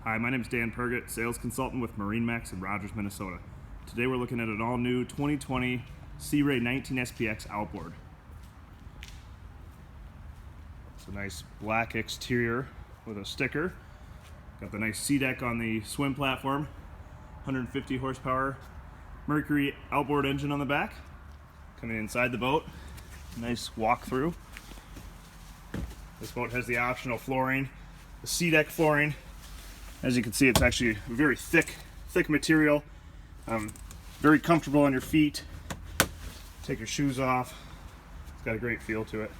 Hi, my name is Dan Pergett, sales consultant with MarineMax in Rogers, Minnesota. Today we're looking at an all-new 2020 Sea Ray 19 SPX Outboard. It's a nice black exterior with a sticker. Got the nice sea deck on the swim platform, 150 horsepower Mercury outboard engine on the back. Coming inside the boat, nice walkthrough. This boat has the optional flooring, the sea deck flooring. As you can see, it's actually a very thick material. Very comfortable on your feet. Take your shoes off. It's got a great feel to it.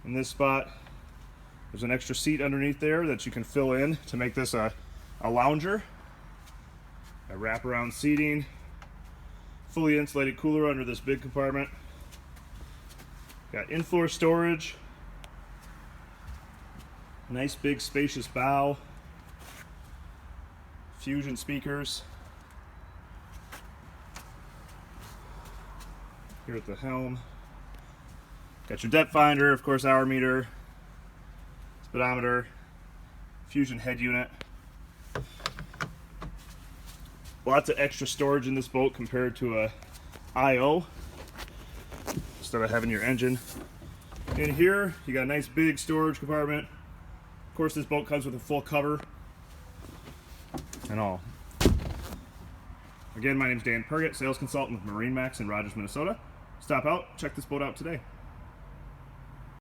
In this spot, there's an extra seat underneath there that you can fill in to make this a lounger. A wraparound seating. Fully insulated cooler under this big compartment. Got in-floor storage. Nice big spacious bow. Fusion speakers. Here at the helm. Got your depth finder, of course, hour meter, speedometer, Fusion head unit. Lots of extra storage in this boat compared to a IO. Instead of having your engine in here, you got a nice big storage compartment. Of course, this boat comes with a full cover and all. Again, my name is Dan Pergett, sales consultant with MarineMax in Rogers, Minnesota. Stop out, check this boat out today.